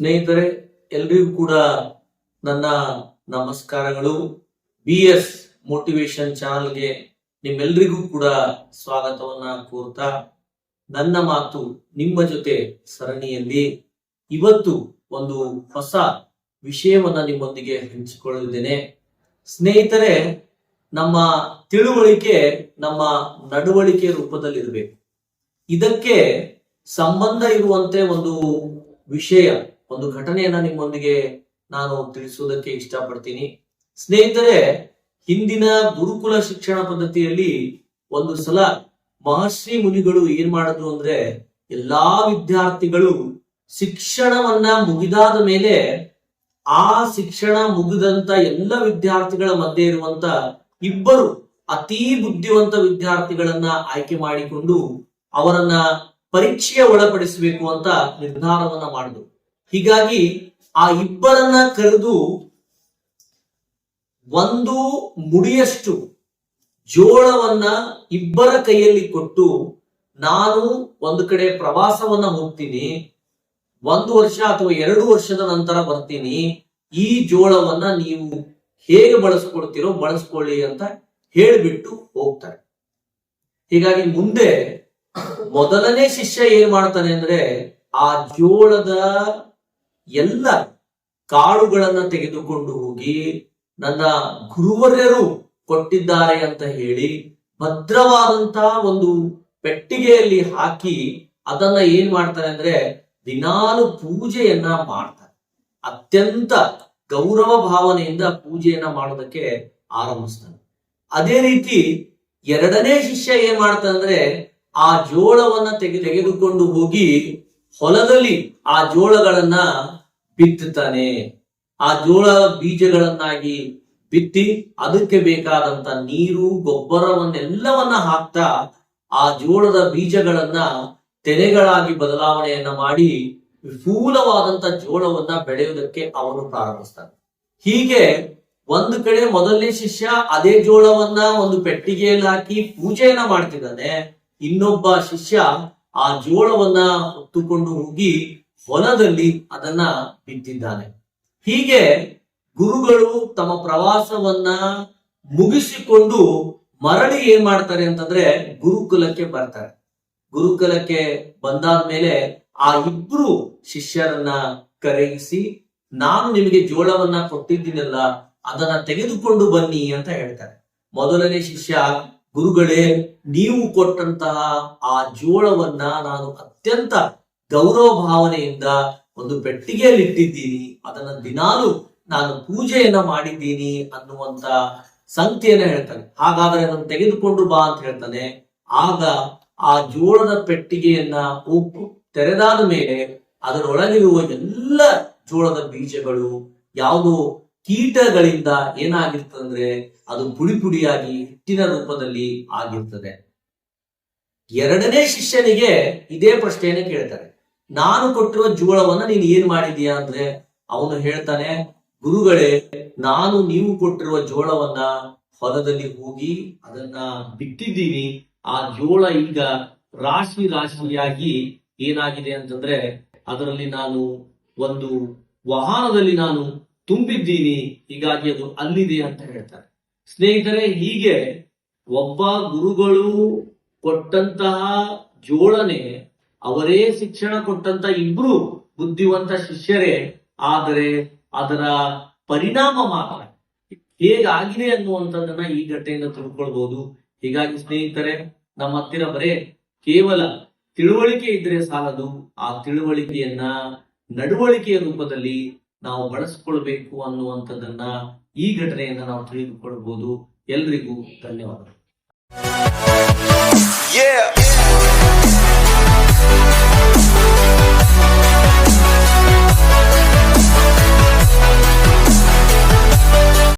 ಸ್ನೇಹಿತರೆ, ಎಲ್ರಿಗೂ ಕೂಡ ನನ್ನ ನಮಸ್ಕಾರಗಳು. BS ಮೋಟಿವೇಶನ್ ಚಾನಲ್ಗೆ ನಿಮ್ಮೆಲ್ರಿಗೂ ಕೂಡ ಸ್ವಾಗತವನ್ನ ಕೋರ್ತಾ, ನನ್ನ ಮಾತು ನಿಮ್ಮ ಜೊತೆ ಸರಣಿಯಲ್ಲಿ ಇವತ್ತು ಒಂದು ಹೊಸ ವಿಷಯವನ್ನ ನಿಮ್ಮೊಂದಿಗೆ ಹಂಚಿಕೊಳ್ಳಲಿದ್ದೇನೆ. ಸ್ನೇಹಿತರೆ, ನಮ್ಮ ತಿಳುವಳಿಕೆ ನಮ್ಮ ನಡವಳಿಕೆ ರೂಪದಲ್ಲಿರಬೇಕು. ಇದಕ್ಕೆ ಸಂಬಂಧ ಇರುವಂತೆ ಒಂದು ವಿಷಯ, ಒಂದು ಘಟನೆಯನ್ನ ನಿಮ್ಮೊಂದಿಗೆ ನಾನು ತಿಳಿಸುವುದಕ್ಕೆ ಇಷ್ಟಪಡ್ತೀನಿ. ಸ್ನೇಹಿತರೆ, ಹಿಂದಿನ ಗುರುಕುಲ ಶಿಕ್ಷಣ ಪದ್ಧತಿಯಲ್ಲಿ ಒಂದು ಸಲ ಮಹರ್ಷಿ ಮುನಿಗಳು ಏನ್ ಮಾಡಿದ್ರು ಅಂದ್ರೆ, ಎಲ್ಲಾ ವಿದ್ಯಾರ್ಥಿಗಳು ಶಿಕ್ಷಣವನ್ನ ಮುಗಿದಾದ ಮೇಲೆ ಆ ಶಿಕ್ಷಣ ಮುಗಿದಂತ ಎಲ್ಲ ವಿದ್ಯಾರ್ಥಿಗಳ ಮಧ್ಯೆ ಇರುವಂತ ಇಬ್ಬರು ಅತಿ ಬುದ್ಧಿವಂತ ವಿದ್ಯಾರ್ಥಿಗಳನ್ನ ಆಯ್ಕೆ ಮಾಡಿಕೊಂಡು ಅವರನ್ನ ಪರೀಕ್ಷೆಗೆ ಒಳಪಡಿಸಬೇಕು ಅಂತ ನಿರ್ಧಾರವನ್ನ ಮಾಡಿದ್ರು. ಹೀಗಾಗಿ ಆ ಇಬ್ಬರನ್ನ ಕರೆದು ಒಂದು ಮುಡಿಯಷ್ಟು ಜೋಳವನ್ನ ಇಬ್ಬರ ಕೈಯಲ್ಲಿ ಕೊಟ್ಟು, ನಾನು ಒಂದು ಕಡೆ ಪ್ರವಾಸವನ್ನ ಹೋಗ್ತೀನಿ, 1 ವರ್ಷ ಅಥವಾ 2 ವರ್ಷದ ನಂತರ ಬರ್ತೀನಿ, ಈ ಜೋಳವನ್ನ ನೀವು ಹೇಗೆ ಬಳಸ್ಕೊಳ್ತೀರೋ ಬಳಸ್ಕೊಳ್ಳಿ ಅಂತ ಹೇಳಿಬಿಟ್ಟು ಹೋಗ್ತಾರೆ. ಹೀಗಾಗಿ ಮುಂದೆ ಮೊದಲನೇ ಶಿಷ್ಯ ಏನ್ ಮಾಡ್ತಾನೆ ಅಂದ್ರೆ, ಆ ಜೋಳದ ಎಲ್ಲ ಕಾಳುಗಳನ್ನ ತೆಗೆದುಕೊಂಡು ಹೋಗಿ ನನ್ನ ಗುರುವರ್ಯರು ಕೊಟ್ಟಿದ್ದಾರೆ ಅಂತ ಹೇಳಿ ಭದ್ರವಾದಂತಹ ಒಂದು ಪೆಟ್ಟಿಗೆಯಲ್ಲಿ ಹಾಕಿ ಅದನ್ನ ಏನ್ ಮಾಡ್ತಾನೆ ಅಂದ್ರೆ ದಿನಾಲು ಪೂಜೆಯನ್ನ ಮಾಡ್ತಾನೆ. ಅತ್ಯಂತ ಗೌರವ ಭಾವನೆಯಿಂದ ಪೂಜೆಯನ್ನ ಮಾಡೋದಕ್ಕೆ ಆರಂಭಿಸ್ತಾನೆ. ಅದೇ ರೀತಿ ಎರಡನೇ ಶಿಷ್ಯ ಏನ್ ಮಾಡ್ತಾನೆ ಅಂದ್ರೆ, ಆ ಜೋಳವನ್ನ ತೆಗೆದುಕೊಂಡು ಹೋಗಿ ಹೊಲದಲ್ಲಿ ಆ ಜೋಳಗಳನ್ನ ಬಿತ್ತುತ್ತಾನೆ. ಆ ಜೋಳ ಬೀಜಗಳನ್ನಾಗಿ ಬಿತ್ತಿ ಅದಕ್ಕೆ ಬೇಕಾದಂತ ನೀರು, ಗೊಬ್ಬರವನ್ನೆಲ್ಲವನ್ನ ಹಾಕ್ತಾ ಆ ಜೋಳದ ಬೀಜಗಳನ್ನ ತೆನೆಗಳಾಗಿ ಬದಲಾವಣೆಯನ್ನ ಮಾಡಿ ವಿಪುಲವಾದಂತ ಜೋಳವನ್ನ ಬೆಳೆಯುವುದಕ್ಕೆ ಅವನು ಪ್ರಾರಂಭಿಸ್ತಾನೆ. ಹೀಗೆ ಒಂದು ಕಡೆ ಮೊದಲನೇ ಶಿಷ್ಯ ಅದೇ ಜೋಳವನ್ನ ಒಂದು ಪೆಟ್ಟಿಗೆಯಲ್ಲಿ ಹಾಕಿ ಪೂಜೆಯನ್ನ ಮಾಡ್ತಿದ್ದಾನೆ. ಇನ್ನೊಬ್ಬ ಶಿಷ್ಯ ಆ ಜೋಳವನ್ನ ಹೊತ್ತುಕೊಂಡು ಹೋಗಿ ಹೊಲದಲ್ಲಿ ಅದನ್ನ ಬಿತ್ತಿದ್ದಾನೆ. ಹೀಗೆ ಗುರುಗಳು ತಮ್ಮ ಪ್ರವಾಸವನ್ನ ಮುಗಿಸಿಕೊಂಡು ಮರಳಿ ಏನ್ ಮಾಡ್ತಾರೆ ಅಂತಂದ್ರೆ, ಗುರುಕುಲಕ್ಕೆ ಬರ್ತಾರೆ. ಗುರುಕುಲಕ್ಕೆ ಬಂದಾದ್ಮೇಲೆ ಆ ಇಬ್ರು ಶಿಷ್ಯರನ್ನ ಕರೆಯಿಸಿ, ನಾನು ನಿಮಗೆ ಜೋಳವನ್ನ ಕೊಟ್ಟಿದ್ದೀನಲ್ಲ, ಅದನ್ನ ತೆಗೆದುಕೊಂಡು ಬನ್ನಿ ಅಂತ ಹೇಳ್ತಾರೆ. ಮೊದಲನೇ ಶಿಷ್ಯ, ಗುರುಗಳೇ, ನೀವು ಕೊಟ್ಟಂತಹ ಆ ಜೋಳವನ್ನ ನಾನು ಅತ್ಯಂತ ಗೌರವ ಭಾವನೆಯಿಂದ ಒಂದು ಪೆಟ್ಟಿಗೆಯಲ್ಲಿ ಇಟ್ಟಿದ್ದೀನಿ, ಅದನ್ನ ದಿನಾಲು ನಾನು ಪೂಜೆಯನ್ನ ಮಾಡಿದ್ದೀನಿ ಅನ್ನುವಂತ ಸಂಗತಿಯನ್ನ ಹೇಳ್ತಾನೆ. ಹಾಗಾದ್ರೆ ಅದನ್ನು ತೆಗೆದುಕೊಂಡು ಬಾ ಅಂತ ಹೇಳ್ತಾನೆ. ಆಗ ಆ ಜೋಳದ ಪೆಟ್ಟಿಗೆಯನ್ನ ತೆರೆದಾದ ಮೇಲೆ ಅದರೊಳಗಿರುವ ಎಲ್ಲ ಜೋಳದ ಬೀಜಗಳು ಯಾವುದು ಕೀಟಗಳಿಂದ ಏನಾಗಿರ್ತದಂದ್ರೆ ಅದು ಪುಡಿ ಪುಡಿಯಾಗಿ ಹಿಟ್ಟಿನ ರೂಪದಲ್ಲಿ ಆಗಿರ್ತದೆ. ಎರಡನೇ ಶಿಷ್ಯನಿಗೆ ಇದೇ ಪ್ರಶ್ನೆಯನ್ನ ಕೇಳ್ತಾರೆ, ನಾನು ಕೊಟ್ಟಿರುವ ಜೋಳವನ್ನ ನೀನು ಏನ್ ಮಾಡಿದೀಯಾ ಅಂದ್ರೆ, ಅವನು ಹೇಳ್ತಾನೆ, ಗುರುಗಳೇ, ನಾನು ನೀವು ಕೊಟ್ಟಿರುವ ಜೋಳವನ್ನ ಹೊಲದಲ್ಲಿ ಹೋಗಿ ಅದನ್ನ ಬಿಟ್ಟಿದ್ದೀನಿ. ಆ ಜೋಳ ಈಗ ರಾಶಿ ರಾಶಿಯಾಗಿ ಏನಾಗಿದೆ ಅಂತಂದ್ರೆ ಅದರಲ್ಲಿ ನಾನು ಒಂದು ವಾಹನದಲ್ಲಿ ನಾನು ತುಂಬಿದ್ದೀನಿ, ಹೀಗಾಗಿ ಅದು ಅಲ್ಲಿದೆ ಅಂತ ಹೇಳ್ತಾರೆ. ಸ್ನೇಹಿತರೆ, ಹೀಗೆ ಒಬ್ಬ ಗುರುಗಳು ಕೊಟ್ಟಂತಹ ಜೋಳನೆ ಅವರೇ ಶಿಕ್ಷಣ ಕೊಟ್ಟಂತ ಇಬ್ರು ಬುದ್ಧಿವಂತ ಶಿಷ್ಯರೇ, ಆದರೆ ಅದರ ಪರಿಣಾಮ ಮಾತ್ರ ಹೇಗಾಗಿದೆ ಅನ್ನುವಂಥದ್ದನ್ನ ಈ ಘಟನೆಯಿಂದ ತಿಳ್ಕೊಳ್ಬಹುದು. ಹೀಗಾಗಿ ಸ್ನೇಹಿತರೆ, ನಮ್ಮ ಹತ್ತಿರ ಬರೇ ಕೇವಲ ತಿಳುವಳಿಕೆ ಇದ್ರೆ ಸಾಲದು. ಆ ತಿಳುವಳಿಕೆಯನ್ನ ನಡವಳಿಕೆಯ ರೂಪದಲ್ಲಿ ನಾವು ಬಳಸ್ಕೊಳ್ಬೇಕು ಅನ್ನುವಂಥದ್ದನ್ನ ಈ ಘಟನೆಯನ್ನ ನಾವು ತಿಳಿದುಕೊಳ್ಬಹುದು. ಎಲ್ರಿಗೂ ಧನ್ಯವಾದಗಳು.